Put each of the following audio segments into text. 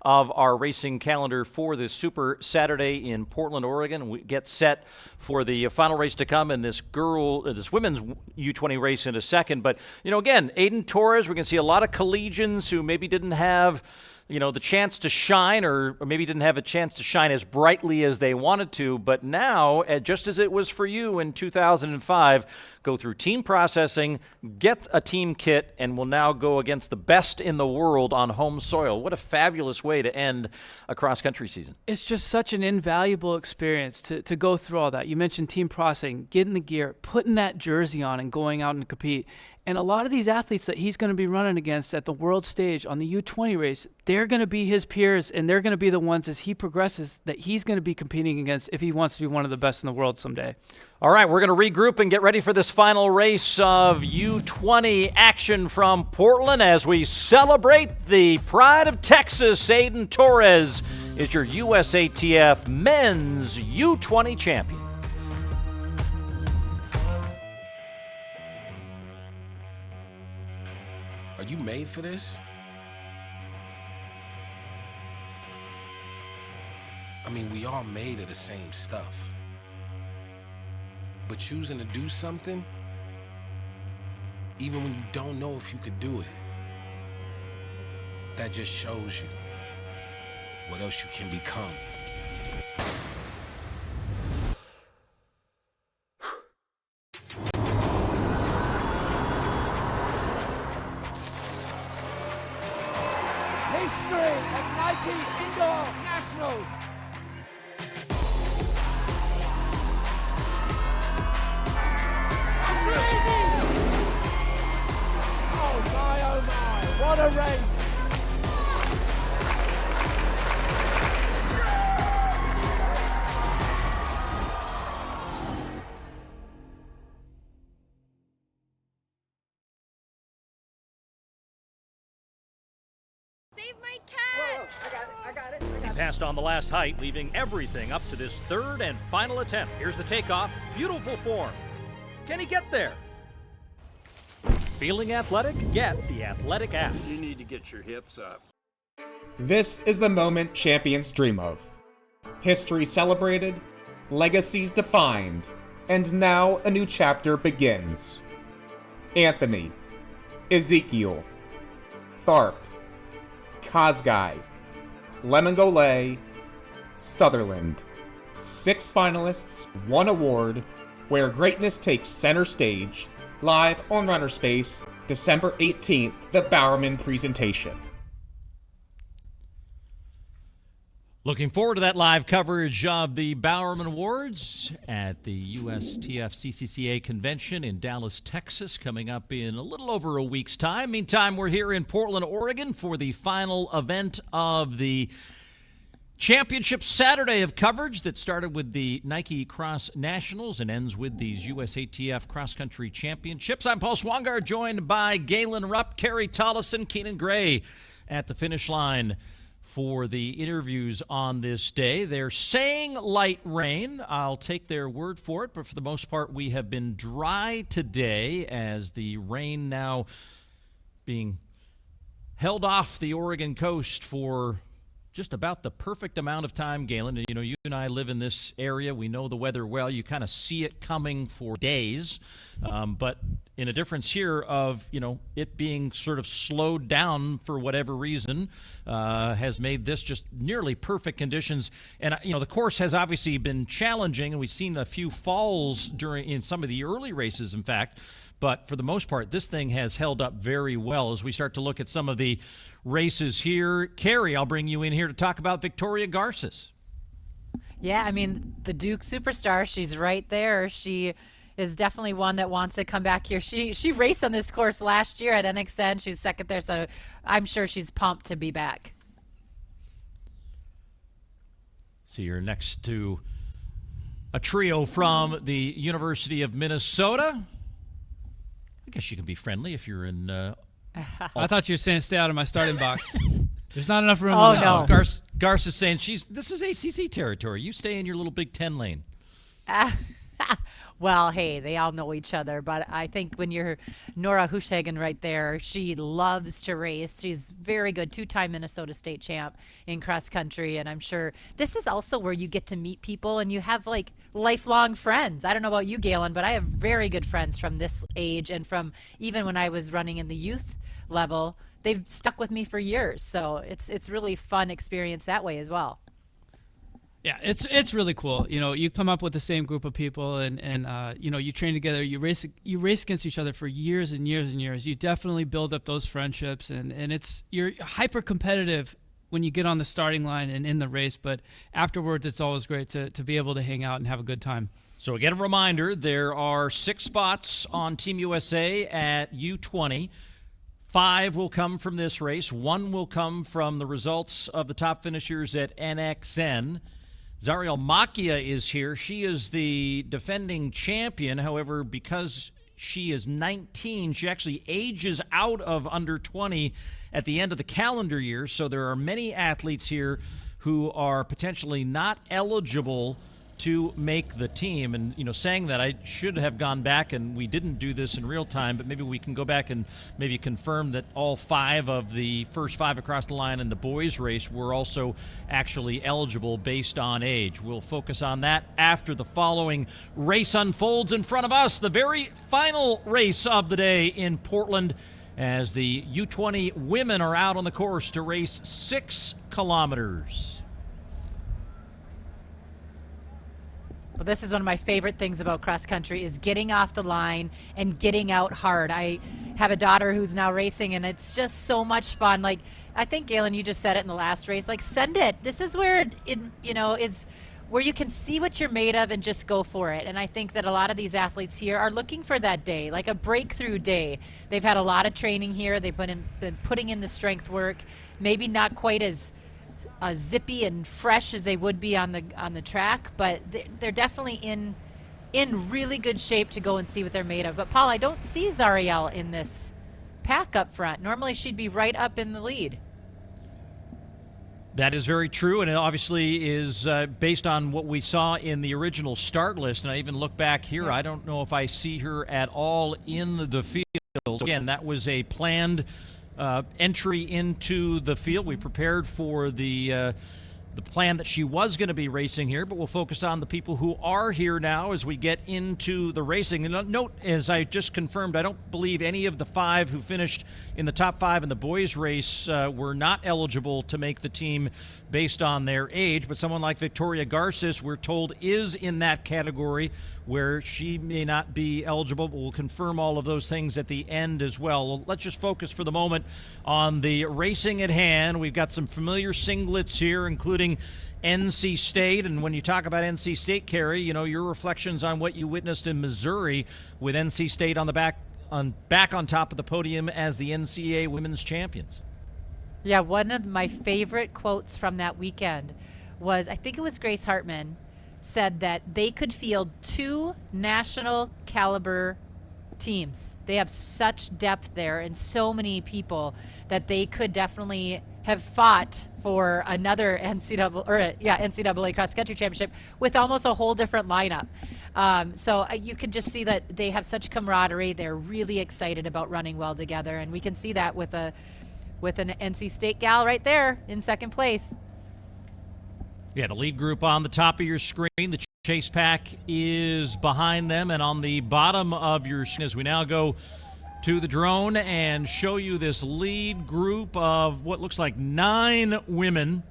of our racing calendar for this Super Saturday in Portland, Oregon. We get set for the final race to come in this women's U20 race in a second. But, again, Aiden Torres, we're going to see a lot of collegians who maybe didn't have the chance to shine or maybe didn't have a chance to shine as brightly as they wanted to. But now, just as it was for you in 2005, go through team processing, get a team kit, and will now go against the best in the world on home soil. What a fabulous way to end a cross-country season. It's just such an invaluable experience to go through all that. You mentioned team processing, getting the gear, putting that jersey on and going out and compete. And a lot of these athletes that he's going to be running against at the world stage on the U20 race, they're going to be his peers, and they're going to be the ones as he progresses that he's going to be competing against if he wants to be one of the best in the world someday. All right, we're going to regroup and get ready for this final race of U20 action from Portland as we celebrate the pride of Texas. Aiden Torres is your USATF men's U20 champion. Are you made for this? I mean, we all made of the same stuff. But choosing to do something, even when you don't know if you could do it, that just shows you what else you can become. History at Nike Indoor Nationals. Oh my, what a race. Save my cat! Whoa, I got it. He passed on the last height, leaving everything up to this third and final attempt. Here's the takeoff. Beautiful form. Can he get there? Feeling athletic? Get the Athletic app. You need to get your hips up. This is the moment champions dream of. History celebrated, legacies defined, and now a new chapter begins. Anthony, Ezekiel, Tharp, Kosgei, Lemongole, Sutherland. 6 finalists, 1 award, where greatness takes center stage, live on Runner Space, December 18th, the Bowerman presentation. Looking forward to that live coverage of the Bowerman Awards at the USTF CCCA convention in Dallas, Texas, coming up in a little over a week's time. Meantime, we're here in Portland, Oregon for the final event of the Championship Saturday of coverage that started with the Nike Cross Nationals and ends with these USATF Cross Country Championships. I'm Paul Swangard, joined by Galen Rupp, Kerry Tollison, Keenan Gray at the finish line for the interviews on this day. They're saying light rain. I'll take their word for it, but for the most part, we have been dry today as the rain now being held off the Oregon coast for just about the perfect amount of time, Galen. You know, you and I live in this area. We know the weather well. You kind of see it coming for days. But in a difference here of, it being sort of slowed down for whatever reason, has made this just nearly perfect conditions. And, the course has obviously been challenging, and we've seen a few falls in some of the early races, in fact. But for the most part, this thing has held up very well as we start to look at some of the races here. Kerry, I'll bring you in here to talk about Victoria Garces. Yeah, I mean, the Duke superstar, she's right there. She is definitely one that wants to come back here. She raced on this course last year at NXN. She was second there, so I'm sure she's pumped to be back. So you're next to a trio from the University of Minnesota. I guess you can be friendly if you're in. I thought you were saying stay out of my starting box. There's not enough room. Oh, no. Garce is saying this is ACC territory. You stay in your little Big Ten lane. Well, hey, they all know each other, but I think when you're Nora Hushhagen right there, she loves to race. She's very good, two-time Minnesota State champ in cross country, and I'm sure this is also where you get to meet people and you have like lifelong friends. I don't know about you, Galen, but I have very good friends from this age and from even when I was running in the youth level. They've stuck with me for years, so it's really fun experience that way as well. Yeah, it's really cool. You know, you come up with the same group of people, and you know, you train together. You race against each other for years and years and years. You definitely build up those friendships, and you're hyper competitive when you get on the starting line and in the race. But afterwards, it's always great to be able to hang out and have a good time. So again, a reminder: there are 6 spots on Team USA at U20. 5 will come from this race. 1 will come from the results of the top finishers at NXN. Zariel Makia is here. She is the defending champion. However, because she is 19, she actually ages out of under 20 at the end of the calendar year. So there are many athletes here who are potentially not eligible to make the team. And, you know, saying that, I should have gone back, and we didn't do this in real time, but maybe we can go back and maybe confirm that all 5 of the first 5 across the line in the boys race were also actually eligible based on age. We'll focus on that after the following race unfolds in front of us, the very final race of the day in Portland, as the U20 women are out on the course to race 6 kilometers. Well, this is one of my favorite things about cross country is getting off the line and getting out hard. I have a daughter who's now racing, and it's just so much fun. Like, I think, Galen, you just said it in the last race. Like, send it. This is where it you know, is where you can see what you're made of and just go for it. And I think that a lot of these athletes here are looking for that day, like a breakthrough day. They've had a lot of training here. They've been putting in the strength work, maybe not quite as zippy and fresh as they would be on the track, but they're definitely in really good shape to go and see what they're made of. But Paul, I don't see Zariel in this pack up front. Normally she'd be right up in the lead. That is very true, and it obviously is based on what we saw in the original start list. And I even look back here, I don't know if I see her at all in the field. Again, that was a planned entry into the field. We prepared for the plan that she was going to be racing here, but we'll focus on the people who are here now as we get into the racing. And note, as I just confirmed, I don't believe any of the 5 who finished in the top 5 in the boys race were not eligible to make the team based on their age, but someone like Victoria Garces, we're told, is in that category where she may not be eligible, but we'll confirm all of those things at the end as well. Let's just focus for the moment on the racing at hand. We've got some familiar singlets here, including NC State. And when you talk about NC State, Carrie, you know, your reflections on what you witnessed in Missouri with NC State on the back on top of the podium as the NCAA women's champions. Yeah, one of my favorite quotes from that weekend was, I think it was Grace Hartman, said that they could field 2 national caliber teams. They have such depth there and so many people that they could definitely have fought for another NCAA cross country championship with almost a whole different lineup. So you could just see that they have such camaraderie. They're really excited about running well together, and we can see that with an NC State gal right there in second place. Yeah, the lead group on the top of your screen. The chase pack is behind them, and on the bottom of your screen, as we now go to the drone and show you this lead group of what looks like 9 women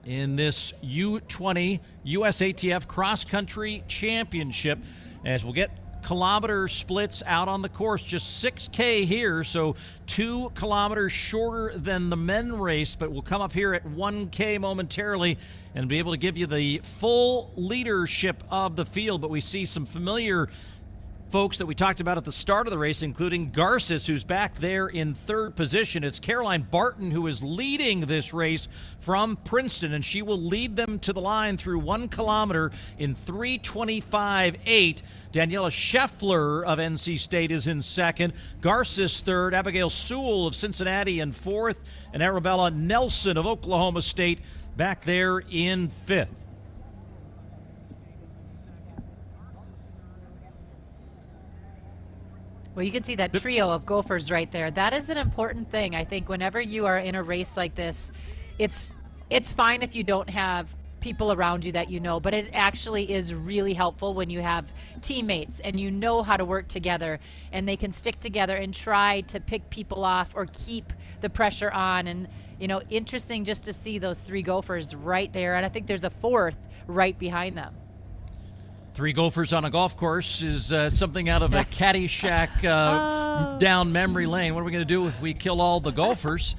in this U20 USATF Cross Country Championship, as we'll get kilometer splits out on the course. Just 6K here, so 2 kilometers shorter than the men race, but we'll come up here at 1K momentarily and be able to give you the full leadership of the field. But we see some familiar folks that we talked about at the start of the race, including Garces, who's back there in 3rd position. It's Caroline Barton who is leading this race from Princeton, and she will lead them to the line through 1 kilometer in 3:25.8. Daniela Scheffler of NC State is in 2nd. Garces 3rd. Abigail Sewell of Cincinnati in 4th. And Arabella Nelson of Oklahoma State back there in 5th. Well, you can see that trio of gophers right there. That is an important thing. I think whenever you are in a race like this, it's fine if you don't have people around you that you know, but it actually is really helpful when you have teammates and you know how to work together and they can stick together and try to pick people off or keep the pressure on. And, you know, interesting just to see those three gophers right there. And I think there's a fourth right behind them. Three gophers on a golf course is something out of a Caddyshack down memory lane. What are we going to do if we kill all the golfers?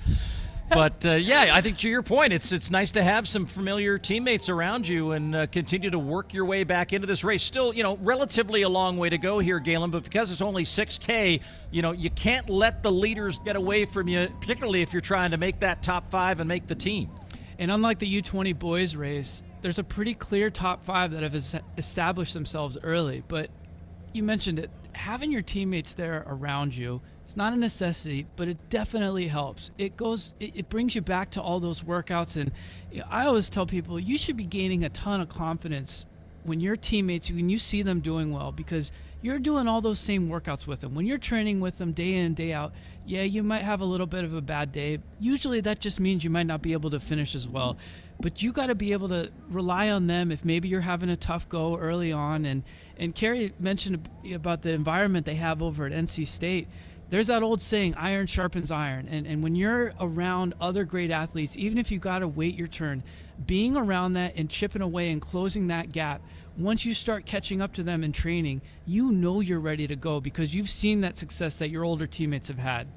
But, yeah, I think to your point, it's nice to have some familiar teammates around you and continue to work your way back into this race. Still, you know, relatively a long way to go here, Galen, but because it's only 6K, you know, you can't let the leaders get away from you, particularly if you're trying to make that top 5 and make the team. And unlike the U20 boys race, there's a pretty clear top 5 that have established themselves early. But you mentioned it, having your teammates there around you, it's not a necessity, but it definitely helps. It brings you back to all those workouts. And you know, I always tell people you should be gaining a ton of confidence when your teammates, when you see them doing well, because you're doing all those same workouts with them. When you're training with them day in and day out, yeah, you might have a little bit of a bad day. Usually that just means you might not be able to finish as well. But you got to be able to rely on them if maybe you're having a tough go early on. And Carrie mentioned about the environment they have over at NC State. There's that old saying, iron sharpens iron. And when you're around other great athletes, even if you got to wait your turn, being around that and chipping away and closing that gap, once you start catching up to them in training, you know you're ready to go because you've seen that success that your older teammates have had.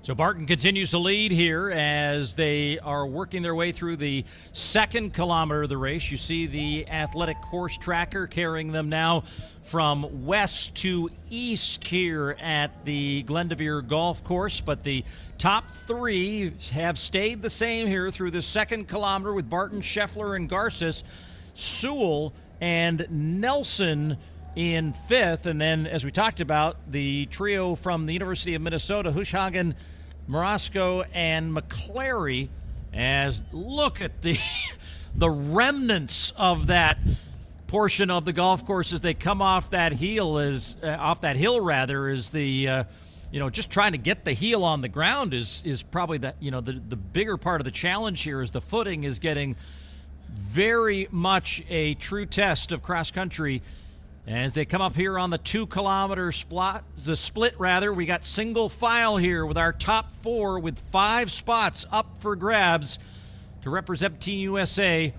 So Barton continues to lead here as they are working their way through the second kilometer of the race. You see the athletic course tracker carrying them now from west to east here at the Glendevere Golf Course. But the top 3 have stayed the same here through the second kilometer with Barton, Scheffler, and Garces. Sewell and Nelson in 5th, and then, as we talked about, the trio from the University of Minnesota, Hushhagen, Morosco, and McClary. As look at the the remnants of that portion of the golf course as they come off that hill, is the just trying to get the heel on the ground is probably the bigger part of the challenge here. Is the footing is getting very much a true test of cross country. As they come up here on the 2 kilometer split, we got single file here with our top 4 with 5 spots up for grabs to represent Team USA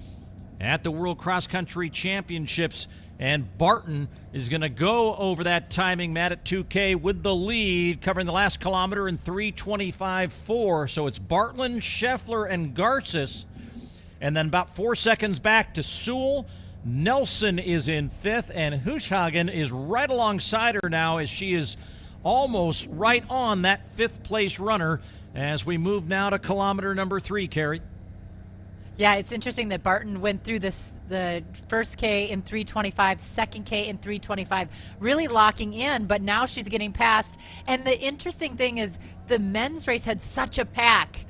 at the World Cross Country Championships. And Barton is going to go over that timing, Matt, at 2K with the lead, covering the last kilometer in 3:25.4. So it's Bartlett, Scheffler, and Garces. And then about 4 seconds back to Sewell. Nelson is in 5th, and Hushhagen is right alongside her now as she is almost right on that 5th place runner as we move now to kilometer number 3, Carrie. Yeah, it's interesting that Barton went through the first K in 3:25, second K in 3:25, really locking in, but now she's getting past. And the interesting thing is the men's race had such a pack,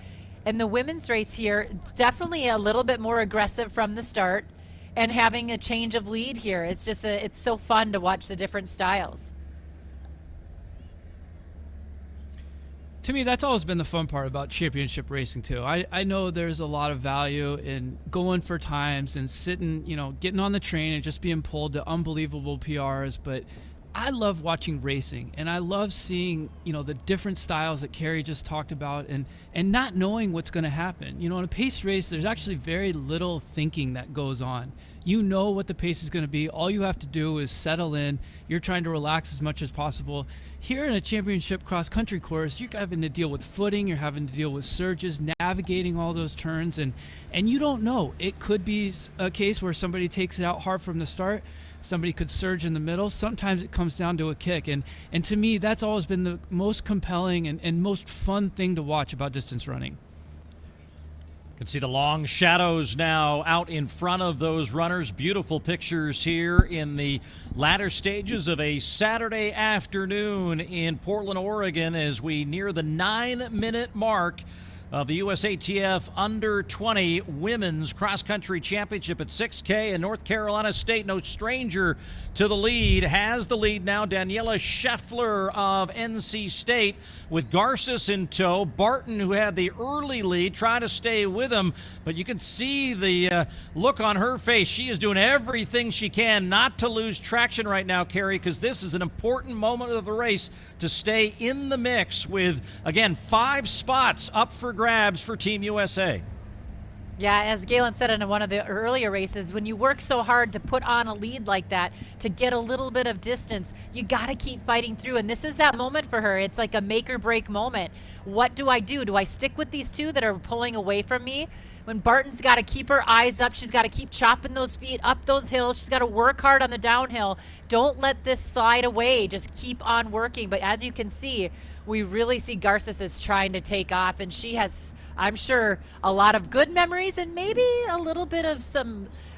and the women's race here, definitely a little bit more aggressive from the start. And having a change of lead here, it's just it's so fun to watch the different styles. To me, that's always been the fun part about championship racing too. I know there's a lot of value in going for times and sitting, getting on the train and just being pulled to unbelievable PRs, but I love watching racing, and I love seeing, the different styles that Carrie just talked about, and not knowing what's going to happen. In a pace race, there's actually very little thinking that goes on. You know what the pace is going to be. All you have to do is settle in. You're trying to relax as much as possible. Here in a championship cross-country course, you're having to deal with footing. You're having to deal with surges, navigating all those turns, and you don't know. It could be a case where somebody takes it out hard from the start. Somebody could surge in the middle. Sometimes it comes down to a kick. And to me, that's always been the most compelling and most fun thing to watch about distance running. You can see the long shadows now out in front of those runners. Beautiful pictures here in the latter stages of a Saturday afternoon in Portland, Oregon, as we near the 9-minute mark of the USATF Under 20 Women's Cross Country Championship at 6K. And North Carolina State, no stranger to the lead, has the lead now. Daniela Scheffler of NC State with Garces in tow. Barton, who had the early lead, trying to stay with him, but you can see the look on her face. She is doing everything she can not to lose traction right now, Carrie, because this is an important moment of the race to stay in the mix with, again, 5 spots up for grabs for Team USA. Yeah, as Galen said in one of the earlier races, when you work so hard to put on a lead like that, to get a little bit of distance, you got to keep fighting through. And this is that moment for her. It's like a make or break moment. What do I do? Do I stick with these two that are pulling away from me? When Barton's got to keep her eyes up, she's got to keep chopping those feet up those hills. She's got to work hard on the downhill. Don't let this slide away. Just keep on working. But as you can see, we really see Garces is trying to take off, and she has, I'm sure, a lot of good memories and maybe a little bit of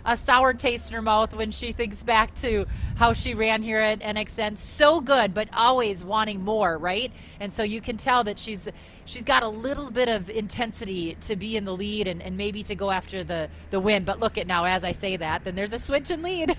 a sour taste in her mouth when she thinks back to how she ran here at NXN. So good, but always wanting more, right? And so you can tell that she's got a little bit of intensity to be in the lead and maybe to go after the win. But look at now, as I say that, then there's a switch in lead.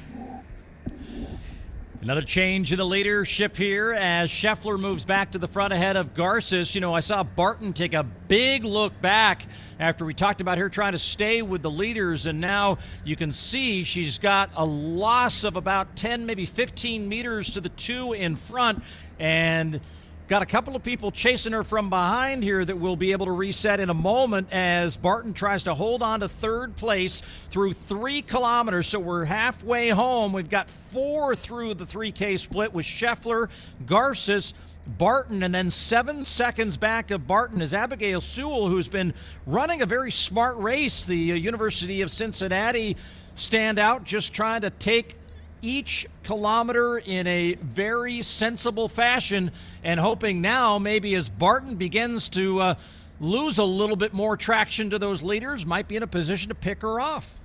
Another change in the leadership here as Scheffler moves back to the front ahead of Garces. You know, I saw Barton take a big look back after we talked about her trying to stay with the leaders, and now you can see she's got a loss of about 10, maybe 15 meters to the 2 in front, and got a couple of people chasing her from behind here that will be able to reset in a moment as Barton tries to hold on to third place through 3 kilometers. So we're halfway home. We've got 4 through the 3K split with Scheffler, Garces, Barton, and then 7 seconds back of Barton is Abigail Sewell, who's been running a very smart race. The University of Cincinnati standout, just trying to take each kilometer in a very sensible fashion and hoping now maybe as Barton begins to lose a little bit more traction to those leaders, might be in a position to pick her off.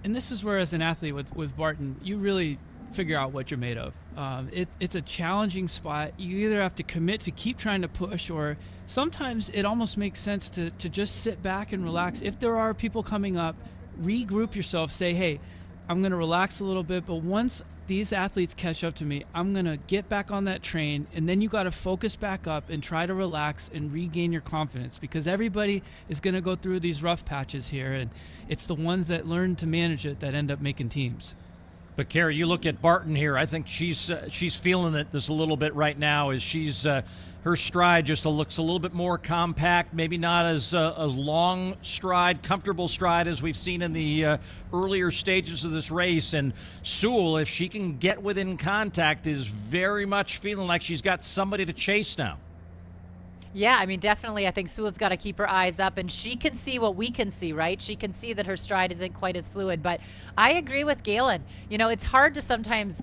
And this is where, as an athlete with Barton, you really figure out what you're made of. It's a challenging spot. You either have to commit to keep trying to push, or sometimes it almost makes sense to just sit back and relax. If there are people coming up, regroup yourself, say, hey, I'm going to relax a little bit, but once these athletes catch up to me, I'm going to get back on that train, and then you got to focus back up and try to relax and regain your confidence, because everybody is going to go through these rough patches here, and it's the ones that learn to manage it that end up making teams. But Carrie, you look at Barton here. I think she's feeling it this a little bit right now. As she's her stride just looks a little bit more compact, maybe not as a long stride, comfortable stride as we've seen in the earlier stages of this race. And Sewell, if she can get within contact, is very much feeling like she's got somebody to chase now. Yeah, I mean, definitely. I think Sewell's got to keep her eyes up, and she can see what we can see, right? She can see that her stride isn't quite as fluid. But I agree with Galen. You know, it's hard to sometimes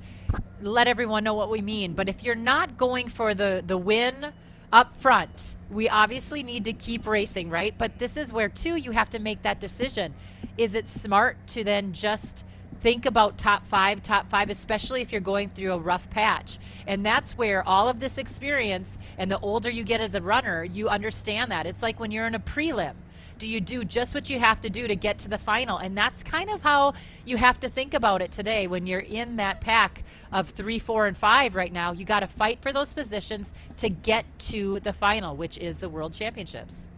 let everyone know what we mean. But if you're not going for the win up front, we obviously need to keep racing, right? But this is where, too, you have to make that decision. Is it smart to then just think about top five, especially if you're going through a rough patch? And that's where all of this experience, and the older you get as a runner, you understand that. It's like when you're in a prelim. Do you do just what you have to do to get to the final? And that's kind of how you have to think about it today when you're in that pack of 3, 4, and 5 right now. You got to fight for those positions to get to the final, which is the World Championships.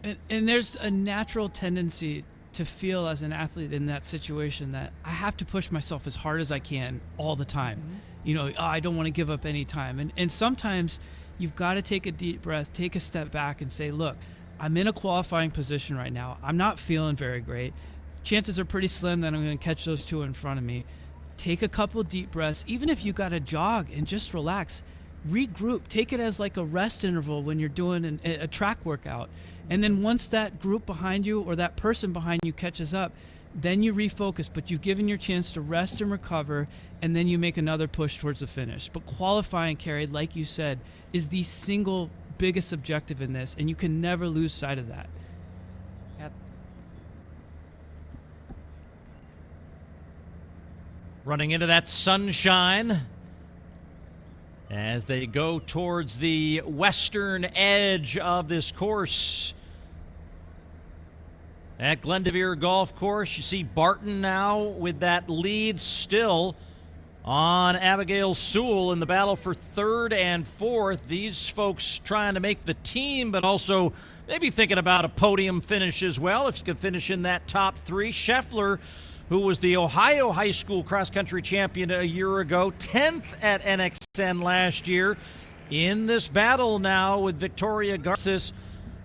And there's a natural tendency to feel as an athlete in that situation that I have to push myself as hard as I can all the time. Mm-hmm. You know, I don't want to give up any time. And sometimes you've got to take a deep breath, take a step back and say, look, I'm in a qualifying position right now. I'm not feeling very great. Chances are pretty slim that I'm going to catch those 2 in front of me. Take a couple deep breaths, even if you got to jog and just relax. Regroup. Take it as like a rest interval when you're doing a track workout. And then once that group behind you or that person behind you catches up, then you refocus, but you've given your chance to rest and recover, and then you make another push towards the finish. But qualifying, Carrie, like you said, is the single biggest objective in this, and you can never lose sight of that. Yep. Running into that sunshine. as they go towards the western edge of this course. At Glendevere Golf Course, you see Barton now with that lead still on Abigail Sewell in the battle for third and fourth. These folks trying to make the team, but also maybe thinking about a podium finish as well if you could finish in that top three. Scheffler, who was the Ohio High School cross-country champion a year ago, 10th at NXN last year, in this battle now with Victoria Garces,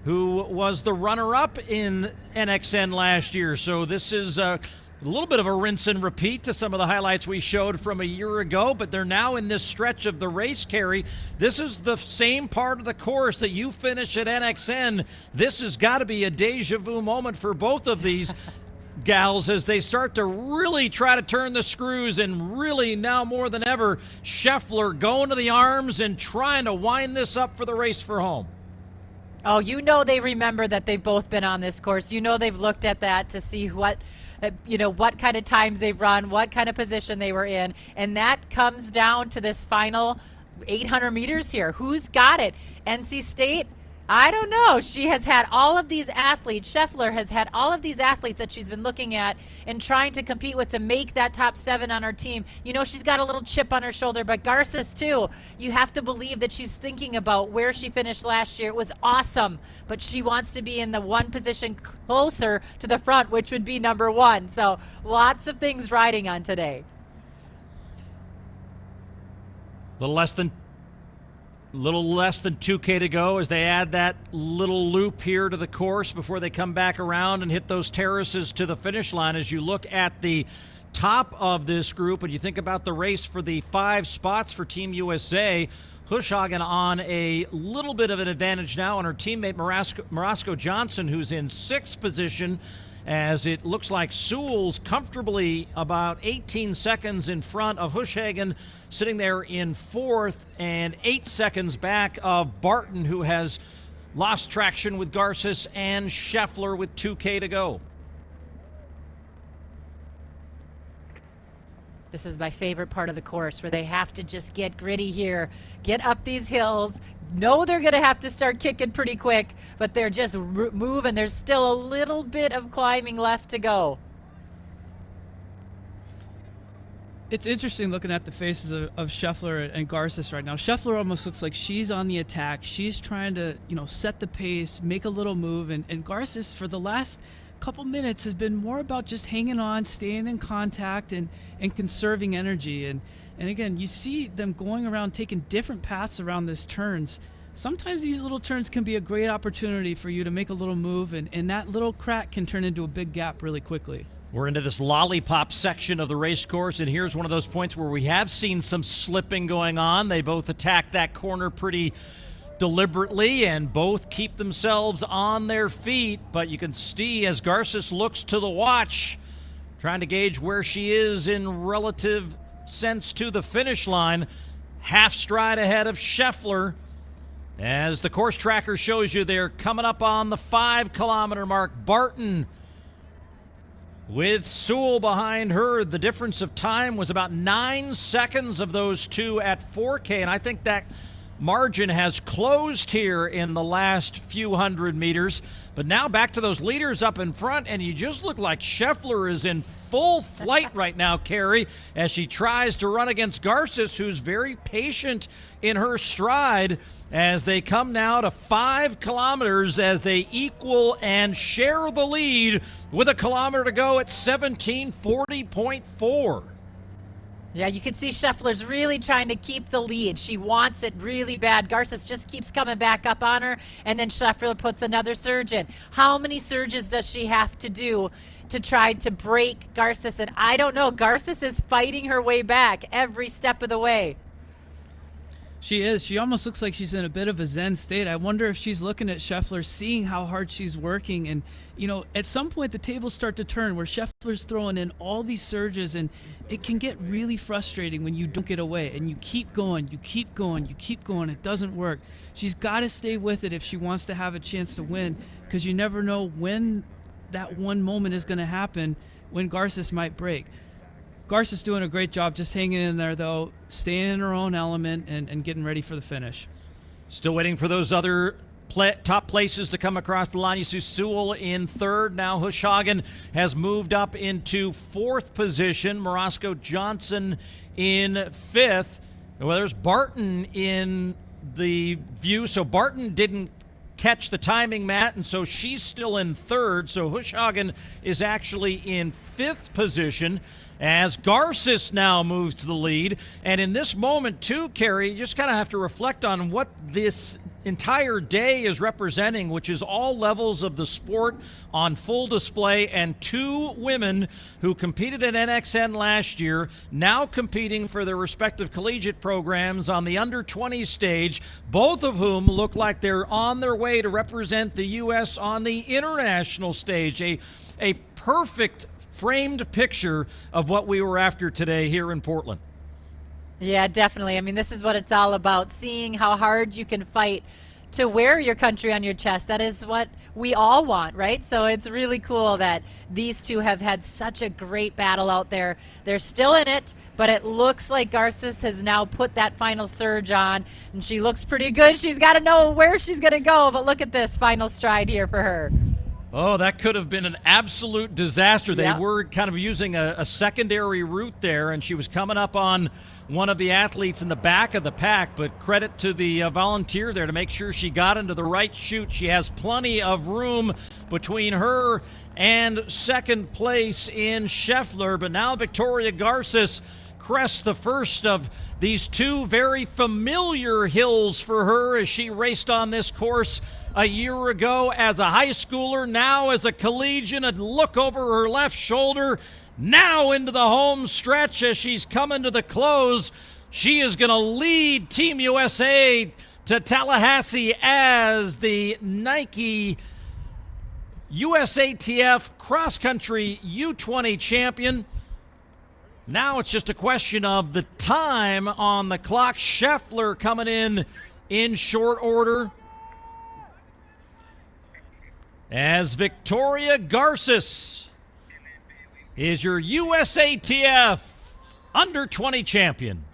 who was the runner-up in NXN last year. So this is a little bit of a rinse and repeat to some of the highlights we showed from a year ago, but they're now in this stretch of the race, Carrie. This is the same part of the course that you finish at NXN. This has got to be a deja vu moment for both of these gals as they start to really try to turn the screws, and really now more than ever, Scheffler going to the arms and trying to wind this up for the race for home. Oh, you know they remember that they've both been on this course. You know they've looked at that to see what kind of times they've run, what kind of position they were in. And that comes down to this final 800 meters here. Who's got it? NC State? I don't know. She has had all of these athletes. Scheffler has had all of these athletes that she's been looking at and trying to compete with to make that top 7 on her team. You know, she's got a little chip on her shoulder, but Garces too. You have to believe that she's thinking about where she finished last year. It was awesome, but she wants to be in the one position closer to the front, which would be number 1. So lots of things riding on today. Little less than 2K to go as they add that little loop here to the course before they come back around and hit those terraces to the finish line. As you look at the top of this group and you think about the race for the 5 spots for Team USA, Hushhagen on a little bit of an advantage now on her teammate Marasco Johnson, who's in 6th position, as it looks like Sewell's comfortably about 18 seconds in front of Hushhagen, sitting there in 4th, and 8 seconds back of Barton, who has lost traction with Garces, and Scheffler with 2K to go. This is my favorite part of the course, where they have to just get gritty here, get up these hills, know they're going to have to start kicking pretty quick, but they're just moving. There's still a little bit of climbing left to go. It's interesting looking at the faces of Scheffler and Garces right now. Scheffler almost looks like she's on the attack. She's trying to, set the pace, make a little move, and Garces for the last couple minutes has been more about just hanging on, staying in contact, and conserving energy. And again, you see them going around, taking different paths around these turns. Sometimes these little turns can be a great opportunity for you to make a little move, and that little crack can turn into a big gap really quickly. We're into this lollipop section of the race course, and here's one of those points where we have seen some slipping going on. They both attack that corner pretty deliberately and both keep themselves on their feet, but you can see as Garces looks to the watch, trying to gauge where she is in relative sense to the finish line, half stride ahead of Scheffler. As the course tracker shows you, they're coming up on the 5-kilometer mark. Barton with Sewell behind her. The difference of time was about 9 seconds of those two at 4K, and I think that margin has closed here in the last few hundred meters. But now back to those leaders up in front, and you just look like Scheffler is in full flight right now, Carrie, as she tries to run against Garces, who's very patient in her stride, as they come now to 5 kilometers as they equal and share the lead with a kilometer to go at 17:40.4. Yeah, you can see Scheffler's really trying to keep the lead. She wants it really bad. Garces just keeps coming back up on her, and then Scheffler puts another surge in. How many surges does she have to do to try to break Garces? And I don't know. Garces is fighting her way back every step of the way. She is. She almost looks like she's in a bit of a zen state. I wonder if she's looking at Scheffler, seeing how hard she's working. And, at some point the tables start to turn where Scheffler's throwing in all these surges, and it can get really frustrating when you don't get away and you keep going, you keep going. It doesn't work. She's got to stay with it if she wants to have a chance to win, because you never know when that one moment is going to happen when Garces might break. Garza's doing a great job just hanging in there, though, staying in her own element and getting ready for the finish. Still waiting for those other top places to come across the line. You see Sewell in third. Now Hushhagen has moved up into fourth position. Morasco Johnson in fifth. Well, there's Barton in the view. So Barton didn't catch the timing, Matt, and so she's still in third. So Hushhagen is actually in fifth position as Garces now moves to the lead. And in this moment, too, Carrie, you just kind of have to reflect on what this entire day is representing, which is all levels of the sport on full display, and two women who competed at NXN last year now competing for their respective collegiate programs on the under-20 stage, both of whom look like they're on their way to represent the U.S. on the international stage. A perfect framed picture of what we were after today here in Portland. Yeah, definitely. I mean, this is what it's all about, seeing how hard you can fight to wear your country on your chest. That is what we all want, right? So it's really cool that these two have had such a great battle out there. They're still in it, but it looks like Garces has now put that final surge on, and she looks pretty good. She's got to know where she's going to go, but look at this final stride here for her. Oh, that could have been an absolute disaster. They Yep. were kind of using a secondary route there, and she was coming up on one of the athletes in the back of the pack, but credit to the volunteer there to make sure she got into the right chute. She has plenty of room between her and second place in Scheffler, but now Victoria Garces crests the first of these two very familiar hills for her as she raced on this course a year ago as a high schooler, now as a collegian. A look over her left shoulder, now into the home stretch as she's coming to the close. She is going to lead Team USA to Tallahassee as the Nike USATF cross-country U20 champion. Now it's just a question of the time on the clock. Scheffler coming in short order, as Victoria Garces is your USATF under-20 champion.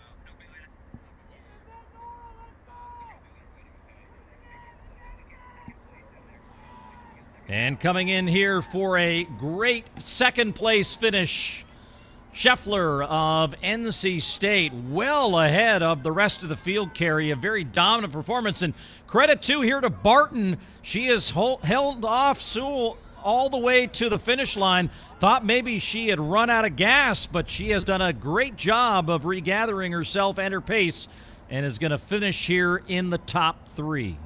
And coming in here for a great second-place finish, Scheffler of NC State, well ahead of the rest of the field, Carry. A very dominant performance. And credit, too, here to Barton. She has held off Sewell all the way to the finish line. Thought maybe she had run out of gas, but she has done a great job of regathering herself and her pace and is going to finish here in the top three.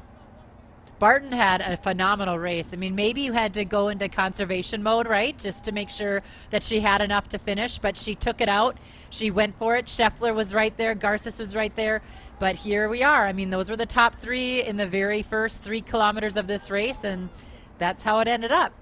Barton had a phenomenal race. I mean, maybe you had to go into conservation mode, right, just to make sure that she had enough to finish, but she took it out. She went for it. Scheffler was right there. Garces was right there. But here we are. I mean, those were the top three in the very first 3 kilometers of this race, and that's how it ended up.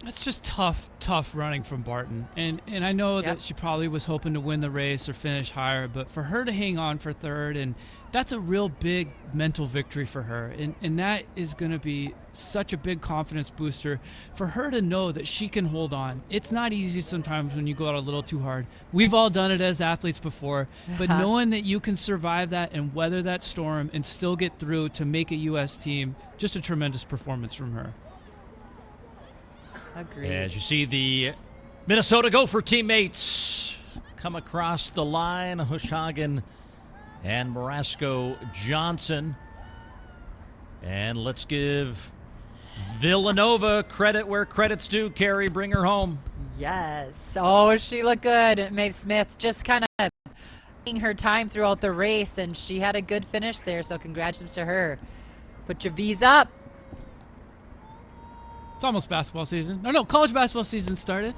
It's just tough running from Barton. And I know that she probably was hoping to win the race or finish higher, but for her to hang on for third, and that's a real big mental victory for her. And that is going to be such a big confidence booster for her to know that she can hold on. It's not easy sometimes when you go out a little too hard. We've all done it as athletes before, but knowing that you can survive that and weather that storm and still get through to make a U.S. team, just a tremendous performance from her. Agreed. As you see the Minnesota Gopher teammates come across the line, Hushhagen and Morasco Johnson. And let's give Villanova credit where credit's due. Carrie, bring her home. Yes. Oh, she looked good. Maeve Smith just kind of taking her time throughout the race, and she had a good finish there, so congratulations to her. Put your V's up. It's almost basketball season. No, college basketball season started.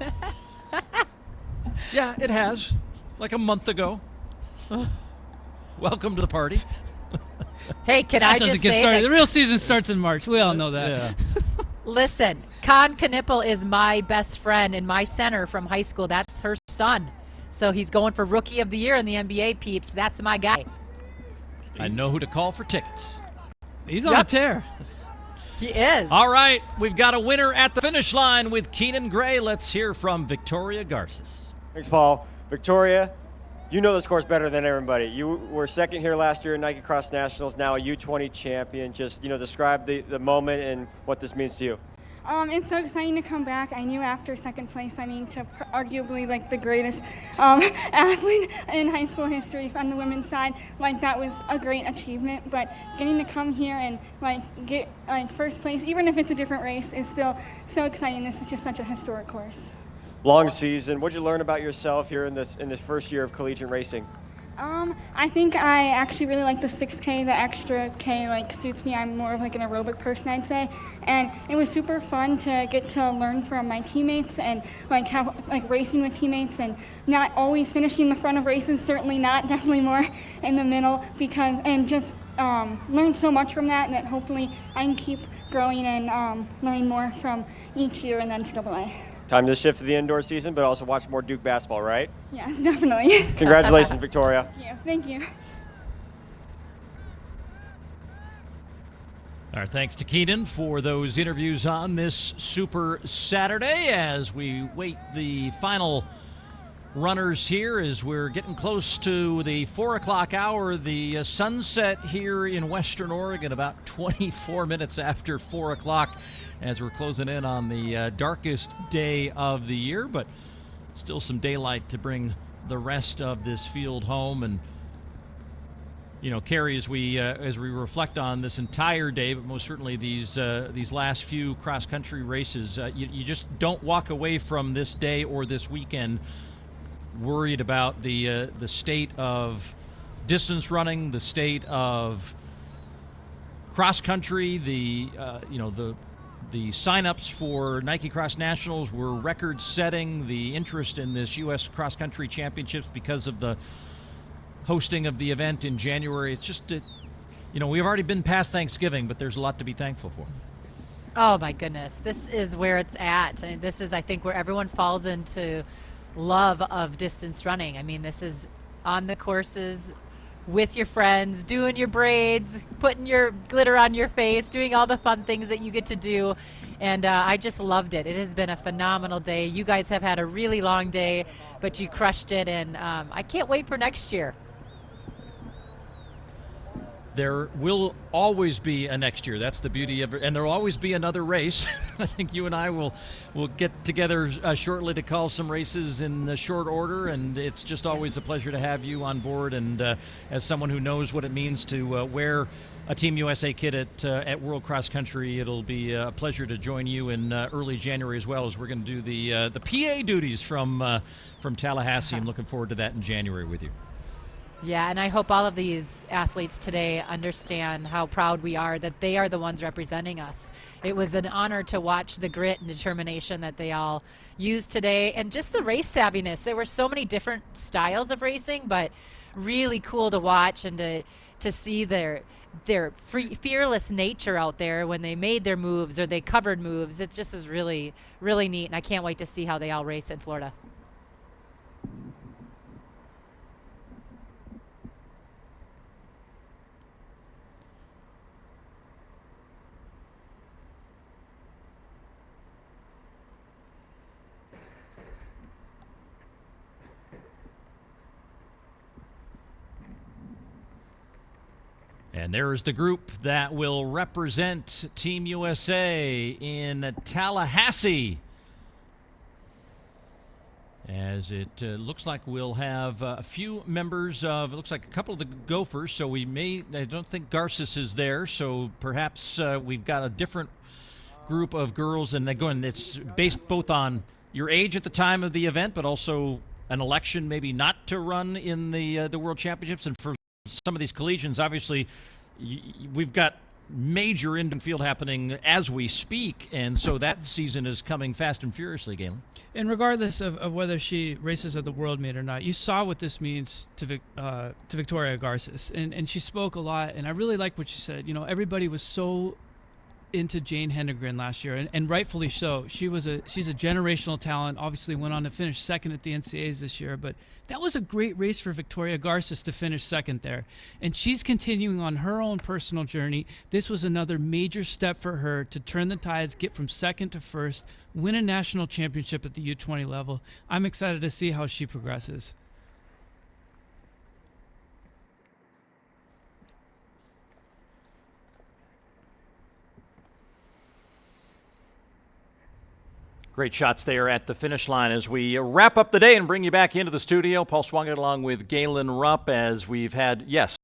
Yeah, it has. Like a month ago. Welcome to the party. Hey, can I just say started. that, The real season starts in March. We all know that. Yeah. listen, Con Knippel is my best friend and my center from high school. That's her son. So he's going for Rookie of the Year in the NBA, peeps. That's my guy. I know who to call for tickets. He's on a tear. He is. All right, we've got a winner at the finish line with Keenan Gray. Let's hear from Victoria Garces. Thanks, Paul. Victoria, you know this course better than everybody. You were second here last year in Nike Cross Nationals, now a U20 champion. Just, describe the moment and what this means to you. It's so exciting to come back. I knew after second place, to arguably the greatest athlete in high school history on the women's side, that was a great achievement. But getting to come here and get first place, even if it's a different race, is still so exciting. This is just such a historic course. Long season. What'd you learn about yourself here in this first year of collegiate racing? I think I actually really like the 6K. The extra K suits me. I'm more of an aerobic person, I'd say. And it was super fun to get to learn from my teammates and how racing with teammates and not always finishing in the front of races. Certainly not. Definitely more in the middle and just learn so much from that hopefully I can keep growing and learning more from each year and then NCAA. Time to shift to the indoor season, but also watch more Duke basketball, right? Yes, definitely. Congratulations, Victoria. Thank you. Our thanks to Keenan for those interviews on this Super Saturday as we wait the final runners here as we're getting close to the 4 o'clock hour. The sunset here in Western Oregon about 24 minutes after 4 o'clock as we're closing in on the darkest day of the year, but still some daylight to bring the rest of this field home. And Carrie, as we reflect on this entire day, but most certainly these last few cross-country races, you just don't walk away from this day or this weekend worried about the state of distance running, the state of cross country. The signups for Nike Cross Nationals were record setting. The interest in this U.S. Cross Country Championships because of the hosting of the event in January. It's just we've already been past Thanksgiving, but there's a lot to be thankful for. Oh my goodness, this is where it's at, and this is, I think, where everyone falls into love of distance running. I mean, this is on the courses with your friends, doing your braids, putting your glitter on your face, doing all the fun things that you get to do. And I just loved it. It has been a phenomenal day. You guys have had a really long day, but you crushed it, and I can't wait for next year. There will always be a next year. That's the beauty of it. And there will always be another race. I think you and I will get together shortly to call some races in short order. And it's just always a pleasure to have you on board. And as someone who knows what it means to wear a Team USA kit at World Cross Country, it'll be a pleasure to join you in early January as well, as we're going to do the PA duties from Tallahassee. I'm looking forward to that in January with you. Yeah, and I hope all of these athletes today understand how proud we are that they are the ones representing us. It was an honor to watch the grit and determination that they all used today, and just the race savviness. There were so many different styles of racing, but really cool to watch and to see their fearless nature out there when they made their moves or they covered moves. It just was really, really neat, and I can't wait to see how they all race in Florida. And there's the group that will represent Team USA in Tallahassee. As it looks like we'll have a few members of, it looks like a couple of the Gophers, so I don't think Garces is there, so perhaps we've got a different group of girls, and again, it's based both on your age at the time of the event, but also an election maybe not to run in the World Championships. And for some of these collegians, obviously, we've got major indoor field happening as we speak, and so that season is coming fast and furiously, Galen. And regardless of whether she races at the World Meet or not, you saw what this means to Victoria Garces, and she spoke a lot, and I really like what she said. Everybody was so into Jane Hendegren last year, and rightfully so. She's a generational talent. Obviously went on to finish second at the NCAAs this year, but that was a great race for Victoria Garces to finish second there. And she's continuing on her own personal journey. This was another major step for her to turn the tides, get from second to first, win a national championship at the U20 level. I'm excited to see how she progresses. Great shots there at the finish line as we wrap up the day and bring you back into the studio. Paul Swungett along with Galen Rupp as we've had, yes,